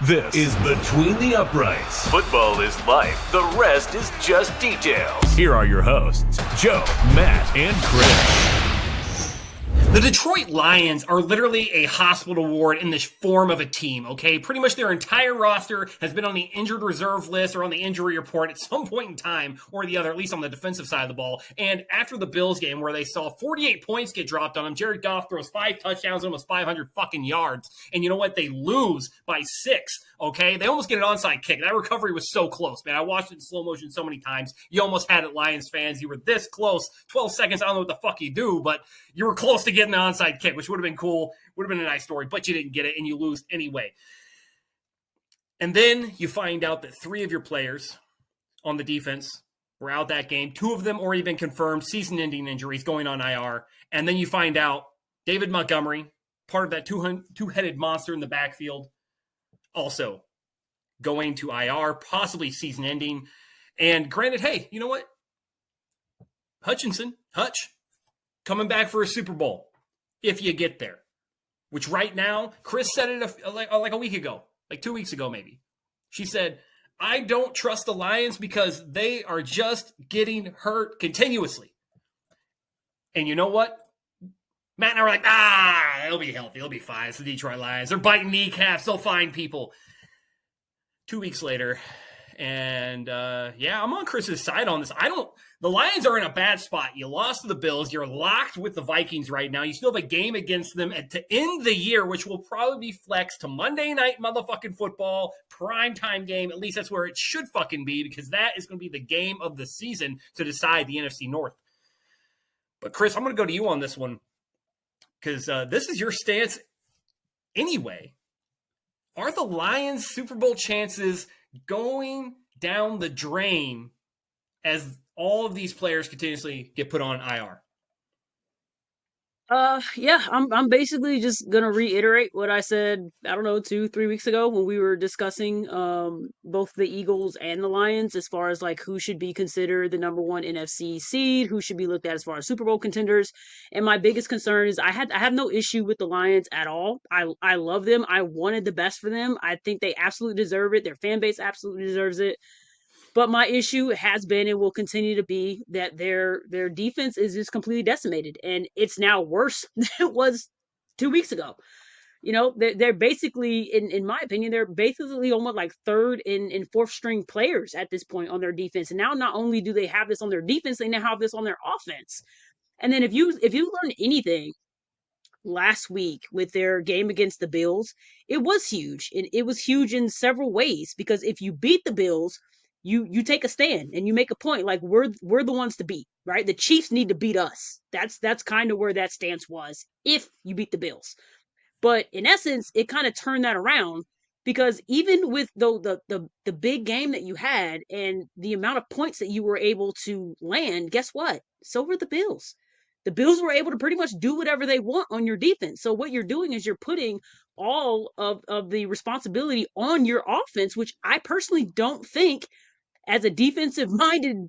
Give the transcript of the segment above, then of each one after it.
This is Between the Uprights. Football is life. The rest is just details. Here are your hosts, Joe, Matt, and Chris. The Detroit Lions are literally a hospital ward in the form of a team, okay? Pretty much their entire roster has been on the injured reserve list or on the injury report at some point in time or the other, at least on the defensive side of the ball. And after the Bills game where they saw 48 points get dropped on them, Jared Goff throws 5 touchdowns, almost 500 fucking yards. And you know what? They lose by 6, okay? They almost get an onside kick. That recovery was so close, man. I watched it in slow motion so many times. You almost had it, Lions fans. You were this close. 12 seconds, I don't know what the fuck you do, but you were close to getting the onside kick, which would have been cool, would have been a nice story, but you didn't get it, and you lose anyway. And then you find out that 3 of your players on the defense were out that game. 2 of them already been confirmed, season-ending injuries going on IR. And then you find out David Montgomery, part of that two-headed monster in the backfield, also going to IR, possibly season-ending. And granted, hey, you know what? Hutch, coming back for a Super Bowl, if you get there. Which right now, Chris said it like a week ago, like 2 weeks ago maybe. She said, I don't trust the Lions because they are just getting hurt continuously. And you know what? Matt and I were like, they'll be healthy. They'll be fine. It's the Detroit Lions. They're biting kneecaps. They'll find people. 2 weeks later, and I'm on Chris's side on this. The Lions are in a bad spot. You lost to the Bills. You're locked with the Vikings right now. You still have a game against them to end the year, which will probably be flexed to Monday night motherfucking football, primetime game. At least that's where it should fucking be, because that is going to be the game of the season to decide the NFC North. But Chris, I'm going to go to you on this one, because this is your stance anyway. Are the Lions' Super Bowl chances going down the drain as all of these players continuously get put on IR? I'm basically just gonna reiterate what I said, I don't know, 2-3 weeks ago when we were discussing both the Eagles and the Lions as far as like who should be considered the number 1 NFC seed, who should be looked at as far as Super Bowl contenders. And my biggest concern is I have no issue with the Lions at all. I love them. I wanted the best for them. I think they absolutely deserve it. Their fan base absolutely deserves it. But my issue has been and will continue to be that their defense is just completely decimated, and it's now worse than it was 2 weeks ago. You know, they're basically, in my opinion, they're basically almost like third and fourth string players at this point on their defense. And now not only do they have this on their defense, they now have this on their offense. And then if you learn anything last week with their game against the Bills, it was huge. It was huge in several ways, because if you beat the Bills, you take a stand and you make a point like we're the ones to beat, right? The Chiefs need to beat us. That's kind of where that stance was if you beat the Bills. But in essence, it kind of turned that around, because even with the big game that you had and the amount of points that you were able to land, guess what? So were the Bills. The Bills were able to pretty much do whatever they want on your defense. So what you're doing is you're putting all of the responsibility on your offense, which I personally don't think, as a defensive-minded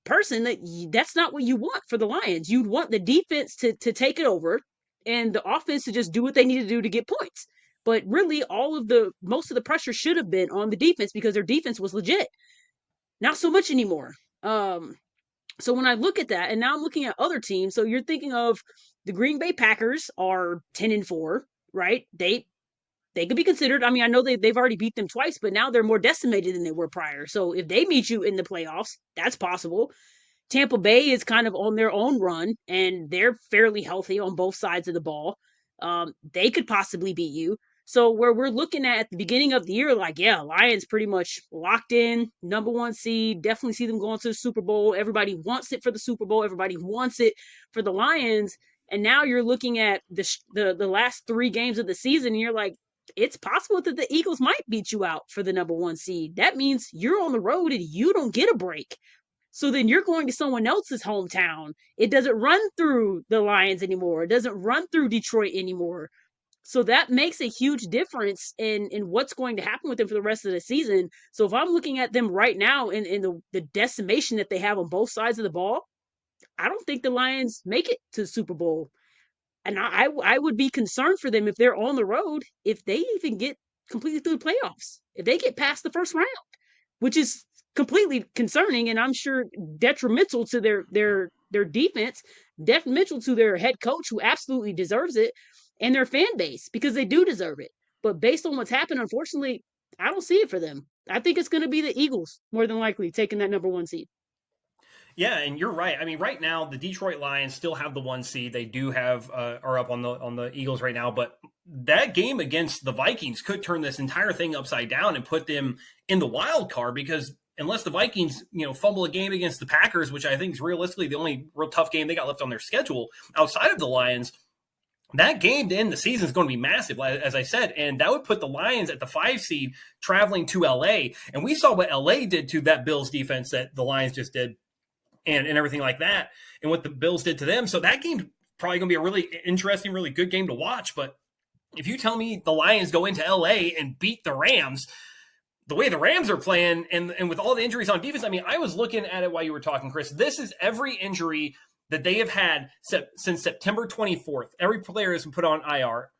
person, that's not what you want for the Lions. You'd want the defense to take it over and the offense to just do what they need to do to get points. But really, most of the pressure should have been on the defense, because their defense was legit. Not so much anymore. So when I look at that, and now I'm looking at other teams, so you're thinking of the Green Bay Packers are 10-4, right? They could be considered. I mean, I know they've already beat them twice, but now they're more decimated than they were prior. So if they meet you in the playoffs, that's possible. Tampa Bay is kind of on their own run, and they're fairly healthy on both sides of the ball. They could possibly beat you. So where we're looking at the beginning of the year, like, yeah, Lions pretty much locked in, number 1 seed, definitely see them going to the Super Bowl. Everybody wants it for the Super Bowl. Everybody wants it for the Lions. And now you're looking at the last 3 games of the season, and you're like, it's possible that the Eagles might beat you out for the number 1 seed. That means you're on the road and you don't get a break. So then you're going to someone else's hometown. It doesn't run through the Lions anymore. It doesn't run through Detroit anymore. So that makes a huge difference in what's going to happen with them for the rest of the season. So if I'm looking at them right now in the decimation that they have on both sides of the ball, I don't think the Lions make it to the Super Bowl. And I would be concerned for them if they're on the road, if they even get completely through the playoffs. If they get past the first round, which is completely concerning and I'm sure detrimental to their defense, detrimental to their head coach who absolutely deserves it, and their fan base because they do deserve it. But based on what's happened, unfortunately, I don't see it for them. I think it's going to be the Eagles more than likely taking that number 1 seed. Yeah, and you're right. I mean, right now the Detroit Lions still have the 1 seed. They do have are up on the Eagles right now, but that game against the Vikings could turn this entire thing upside down and put them in the wild card because unless the Vikings, fumble a game against the Packers, which I think is realistically the only real tough game they got left on their schedule outside of the Lions, that game to end the season is going to be massive, as I said, and that would put the Lions at the 5 seed traveling to LA. And we saw what LA did to that Bills defense that the Lions just did. And everything like that, and what the Bills did to them. So that game's probably going to be a really interesting, really good game to watch. But if you tell me the Lions go into LA and beat the Rams, the way the Rams are playing, and with all the injuries on defense, I mean, I was looking at it while you were talking, Chris. This is every injury that they have had since September 24th. Every player has been put on IR.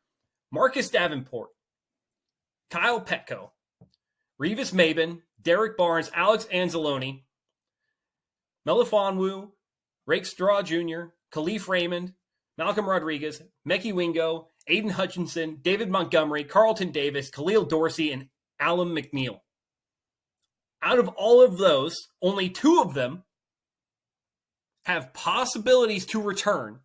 Marcus Davenport, Kyle Petco, Revis Maben, Derek Barnes, Alex Anzalone, Melifonwu, Rake Straw Jr., Khalif Raymond, Malcolm Rodriguez, Mekhi Wingo, Aiden Hutchinson, David Montgomery, Carlton Davis, Khalil Dorsey, and Alan McNeil. Out of all of those, only 2 of them have possibilities to return.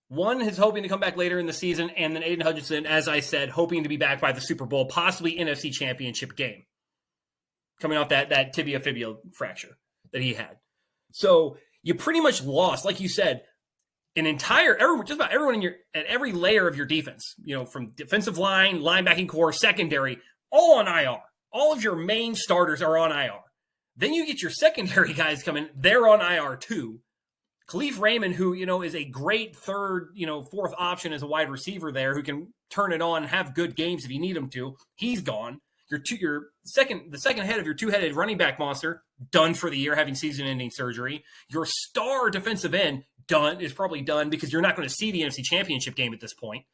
One is hoping to come back later in the season, and then Aiden Hutchinson, as I said, hoping to be back by the Super Bowl, possibly NFC Championship game, coming off that tibia-fibula fracture that he had. So you pretty much lost, like you said, just about everyone at every layer of your defense, from defensive line, linebacking core, secondary, all on IR. All of your main starters are on IR. Then you get your secondary guys coming, they're on IR too. Khalif Raymond, who, is a great third, 4th option as a wide receiver there, who can turn it on and have good games if you need him to, he's gone. The second head of your 2-headed running back monster, done for the year, having season-ending surgery. Your star defensive end is probably done because you're not going to see the NFC Championship game at this point.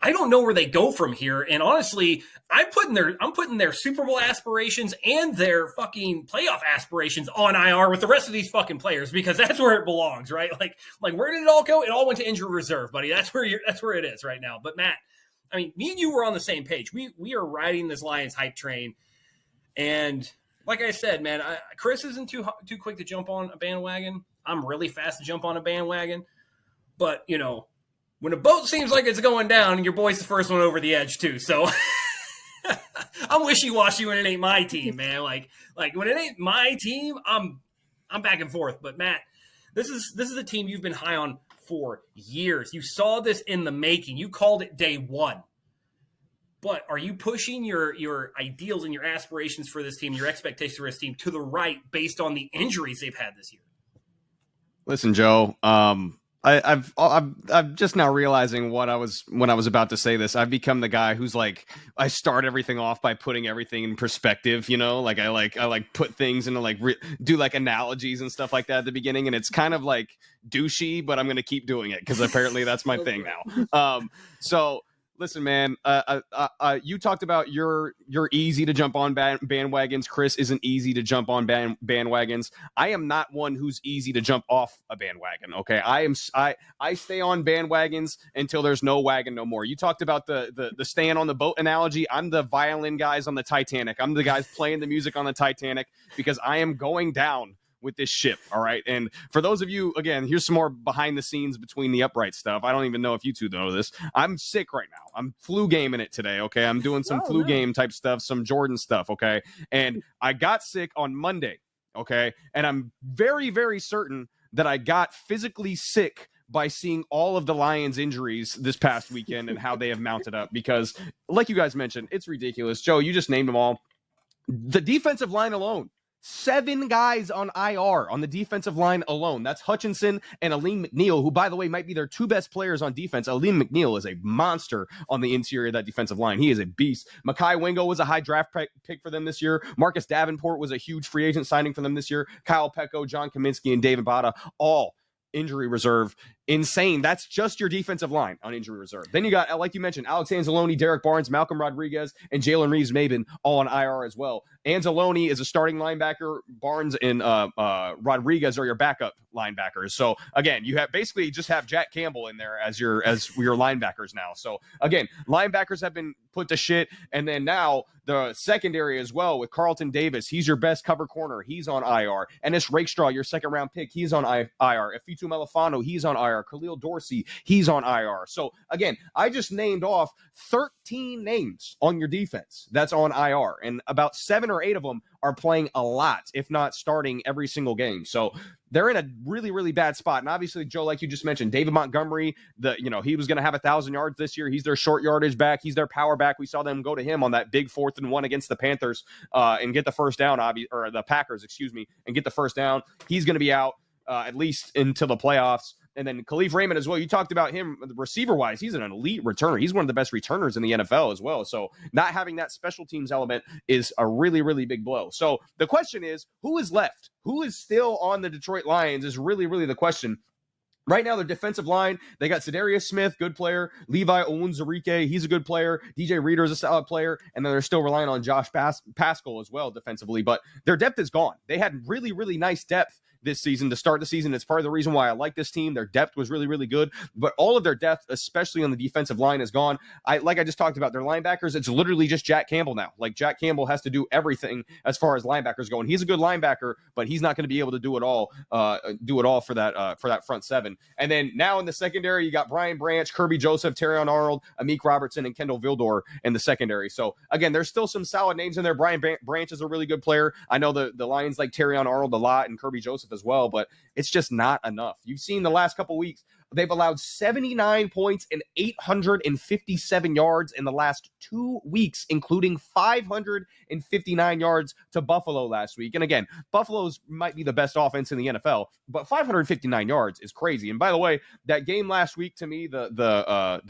I don't know where they go from here, and honestly, I'm putting their Super Bowl aspirations and their fucking playoff aspirations on IR with the rest of these fucking players because that's where it belongs, right? Like where did it all go? It all went to injury reserve, buddy. That's where it is right now. But Matt, I mean, me and you were on the same page. We are riding this Lions hype train, and like I said, man, Chris isn't too quick to jump on a bandwagon. I'm really fast to jump on a bandwagon, but when a boat seems like it's going down, your boy's the first one over the edge too. So I'm wishy-washy when it ain't my team, man. Like when it ain't my team, I'm back and forth. But Matt, this is a team you've been high on for years. You saw this in the making. You called it day one. But are you pushing your ideals and your aspirations for this team, your expectations for this team to the right based on the injuries they've had this year? Listen, Joe, I'm just now realizing when I was about to say this. I've become the guy who's like, I start everything off by putting everything in perspective, like I put things into do analogies and stuff like that at the beginning, and it's kind of like douchey, but I'm gonna keep doing it because apparently that's my thing now. So listen, man, you talked about you're easy to jump on bandwagons. Chris isn't easy to jump on bandwagons. I am not one who's easy to jump off a bandwagon. Okay, I stay on bandwagons until there's no wagon no more. You talked about the staying on the boat analogy. I'm the violin guys on the Titanic. I'm the guys playing the music on the Titanic because I am going down with this ship. All right. And for those of you, again, here's some more behind the scenes between the upright stuff. I don't even know if you two know this. I'm sick right now. I'm flu gaming it today. Okay. I'm doing some flu game type stuff, some Jordan stuff. Okay. And I got sick on Monday. Okay. And I'm very, very certain that I got physically sick by seeing all of the Lions injuries this past weekend and how they have mounted up, because like you guys mentioned, it's ridiculous. Joe, you just named them all. The defensive line alone, 7 guys on IR on the defensive line alone. That's Hutchinson and Aleem McNeil, who, by the way, might be their 2 best players on defense. Aleem McNeil is a monster on the interior of that defensive line. He is a beast. Mekhi Wingo was a high draft pick for them this year. Marcus Davenport was a huge free agent signing for them this year. Kyle Petco, John Kaminsky, and David Bada, all injury reserve insane. That's just your defensive line on injury reserve. Then you got, like you mentioned, Alex Anzalone, Derek Barnes, Malcolm Rodriguez, and Jalen Reeves-Maybin all on IR as well. Anzalone is a starting linebacker. Barnes and Rodriguez are your backup linebackers. So again, you have basically just have Jack Campbell in there as your linebackers now. So again, linebackers have been put to shit, and then now the secondary as well with Carlton Davis. He's your best cover corner. He's on IR. Ennis Rakestraw, your second round pick, he's on IR. Afitu Melifano, he's on IR. Khalil Dorsey, he's on IR. So again, I just named off 13 names on your defense that's on IR, and about 7 or 8 of them are playing a lot, if not starting every single game. So they're in a really, really bad spot. And obviously, Joe, like you just mentioned, David Montgomery, he was going to have 1,000 yards this year. He's their short yardage back. He's their power back. We saw them go to him on that big 4th and 1 against the Panthers and get the first down, or the Packers, and get the first down. He's going to be out at least until the playoffs. And then Khalif Raymond as well. You talked about him receiver-wise. He's an elite returner. He's one of the best returners in the NFL as well. So not having that special teams element is a really, really big blow. So the question is, who is left? Who is still on the Detroit Lions is really, really the question. Right now, their defensive line, they got Sedarius Smith, good player. Levi Owunzarike, he's a good player. DJ Reader is a solid player. And then they're still relying on Josh Pascal as well defensively. But their depth is gone. They had really, really nice depth this season to start the season. It's part of the reason why I like this team. Their depth was really, really good, but all of their depth, especially on the defensive line, is gone. Like I just talked about, their linebackers, it's literally just Jack Campbell now. Like Jack Campbell has to do everything as far as linebackers go, and he's a good linebacker, but he's not going to be able to do it all for that front seven. And then now in the secondary, you got Brian Branch, Kirby Joseph, Terrion Arnold, Amik Robertson, and Kendall Vildor in the secondary. So again, there's still some solid names in there. Brian Branch is a really good player. I know the Lions like Terrion Arnold a lot and Kirby Joseph as well, but it's just not enough. You've seen the last couple weeks, they've allowed 79 points and 857 yards in the last 2 weeks, including 559 yards to Buffalo last week. And again, Buffalo's might be the best offense in the NFL, but 559 yards is crazy. And by the way, that game last week, to me, the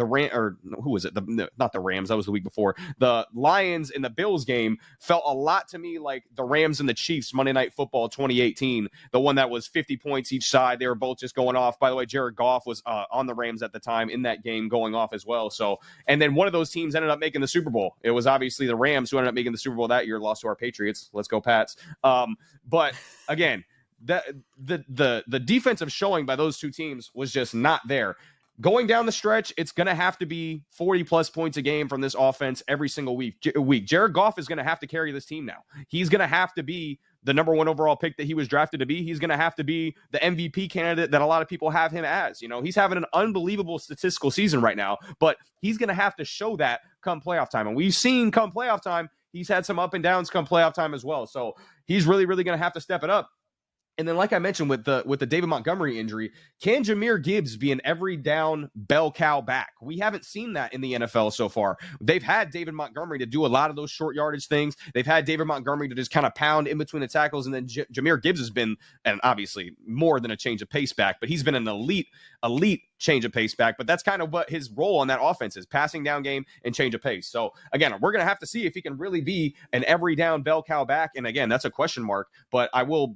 who was it? Not the Rams. That was the week before. The Lions and the Bills game felt a lot to me like the Rams and the Chiefs Monday Night Football 2018, the one that was 50 points each side. They were both just going off. By the way, Jared Goff was on the Rams at the time in that game, going off as well. So, and then one of those teams ended up making the Super Bowl. It was obviously the Rams who ended up making the Super Bowl that year, lost to our Patriots. Let's go Pats. But again, the defensive showing by those two teams was just not there. Going down the stretch, it's going to have to be 40-plus points a game from this offense every single week. Jared Goff is going to have to carry this team now. He's going to have to be the number 1 overall pick that he was drafted to be. He's going to have to be the MVP candidate that a lot of people have him as. You know, he's having an unbelievable statistical season right now, but he's going to have to show that come playoff time. And we've seen come playoff time, he's had some up and downs come playoff time as well. So he's really, really going to have to step it up. And then, like I mentioned, with the David Montgomery injury, can Jahmyr Gibbs be an every down bell cow back? We haven't seen that in the NFL so far. They've had David Montgomery to do a lot of those short yardage things. They've had David Montgomery to just kind of pound in between the tackles. And then Jahmyr Gibbs has been, and obviously more than a change of pace back, but he's been an elite change of pace back. But that's kind of what his role on that offense is: passing down game and change of pace. So again, we're going to have to see if he can really be an every down bell cow back. And again, that's a question mark, but I will,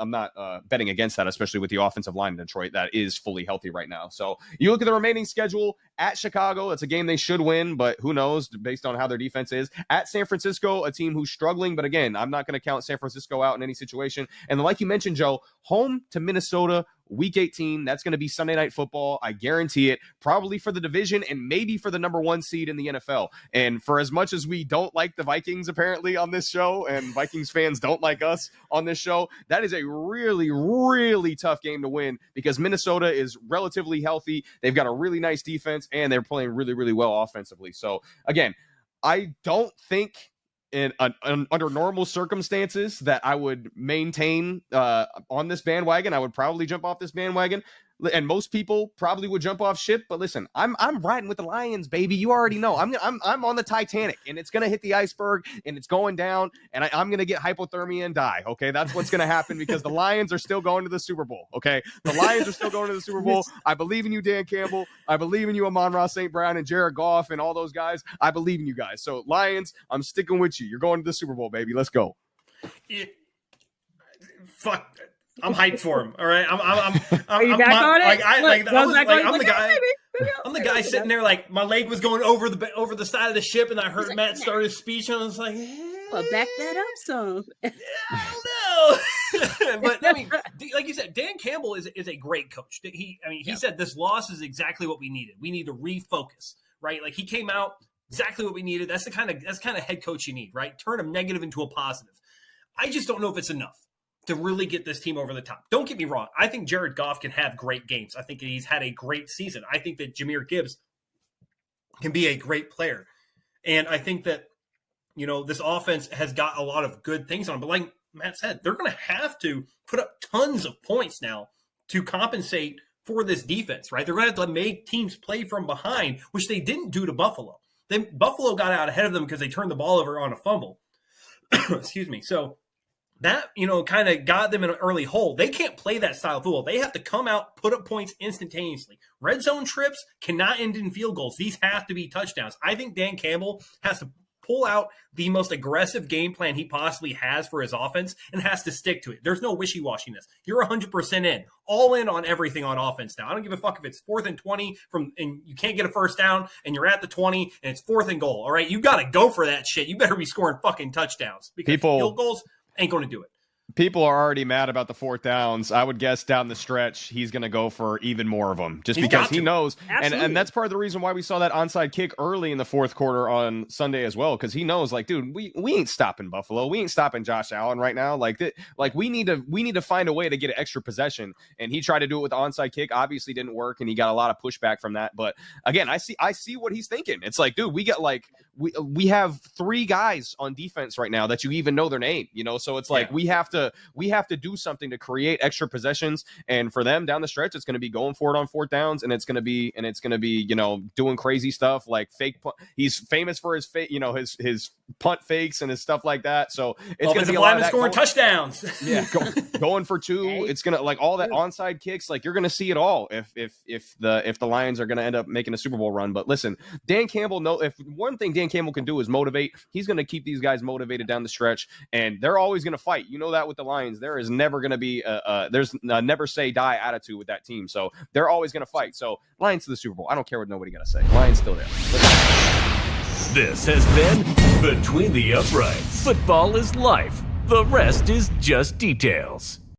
I'm not betting against that, especially with the offensive line in Detroit that is fully healthy right now. So you look at the remaining schedule: at Chicago, it's a game they should win, but who knows based on how their defense is. At San Francisco, a team who's struggling, but again, I'm not going to count San Francisco out in any situation. And then, like you mentioned, Joe, home to Minnesota, Week 18, that's going to be Sunday Night Football. I guarantee it, probably for the division and maybe for the number 1 seed in the NFL. And for as much as we don't like the Vikings apparently on this show, and Vikings fans don't like us on this show, that is a really, really tough game to win because Minnesota is relatively healthy. They've got a really nice defense, and they're playing really, really well offensively. So again, I don't think under normal circumstances that I would maintain on this bandwagon. I would probably jump off this bandwagon, and most people probably would jump off ship. But listen, I'm riding with the Lions, baby. You already know I'm on the Titanic, and it's gonna hit the iceberg, and it's going down, and I'm gonna get hypothermia and die. Okay, that's what's gonna happen because the Lions are still going to the Super Bowl. Okay, the Lions are still going to the Super Bowl. I believe in you, Dan Campbell. I believe in you, Amon-Ra St. Brown and Jared Goff and all those guys. I believe in you guys. So Lions, I'm sticking with you. You're going to the Super Bowl, baby. Let's go. Fuck. I'm hyped for him. All right, Are you back on it? I'm the guy. I'm the guy sitting there like my leg was going over the side of the ship, and I heard Matt start his speech, and I was like, well, back that up some. I don't know. But I mean, like you said, Dan Campbell is a great coach. He said this loss is exactly what we needed. We need to refocus, right? Like he came out exactly what we needed. That's kind of head coach you need, right? Turn a negative into a positive. I just don't know if it's enough to really get this team over the top. Don't get me wrong. I think Jared Goff can have great games. I think he's had a great season. I think that Jahmyr Gibbs can be a great player. And I think that, this offense has got a lot of good things on it. But like Matt said, they're going to have to put up tons of points now to compensate for this defense, right? They're going to have to make teams play from behind, which they didn't do to Buffalo. Buffalo got out ahead of them because they turned the ball over on a fumble. Excuse me. So that, kind of got them in an early hole. They can't play that style of football. They have to come out, put up points instantaneously. Red zone trips cannot end in field goals. These have to be touchdowns. I think Dan Campbell has to pull out the most aggressive game plan he possibly has for his offense and has to stick to it. There's no wishy-washiness. You're 100% in. All in on everything on offense now. I don't give a fuck if it's 4th and 20 and you can't get a first down and you're at the 20 and it's 4th and goal. All right, you got to go for that shit. You better be scoring fucking touchdowns because field goals ain't going to do it. People are already mad about the 4th downs. I would guess down the stretch, he's going to go for even more of them just because he knows. And that's part of the reason why we saw that onside kick early in the fourth quarter on Sunday as well, because he knows, like, dude, we ain't stopping Buffalo. We ain't stopping Josh Allen right now. Like we need to find a way to get an extra possession. And he tried to do it with the onside kick. Obviously didn't work, and he got a lot of pushback from that. But again, I see what he's thinking. It's like, dude, we get we have 3 guys on defense right now that you even know their name, so it's like we have to do something to create extra possessions. And for them down the stretch, it's going to be going for it on 4th downs, and it's going to be doing crazy stuff like fake. He's famous for his his punt fakes and his stuff like that. So it's going to be a lot of that scoring touchdowns. Yeah, going for 2. It's going to like all that onside kicks. Like you're going to see it all if the Lions are going to end up making a Super Bowl run. But listen, Dan Campbell, if one thing Dan Campbell can do is motivate, he's going to keep these guys motivated down the stretch, and they're always going to fight. That with the Lions, there is never going to be there's a never say die attitude with that team. So they're always going to fight. So Lions to the Super Bowl. I don't care what nobody got to say. Lions still there. This has been Between the Uprights. Football is life. The rest is just details.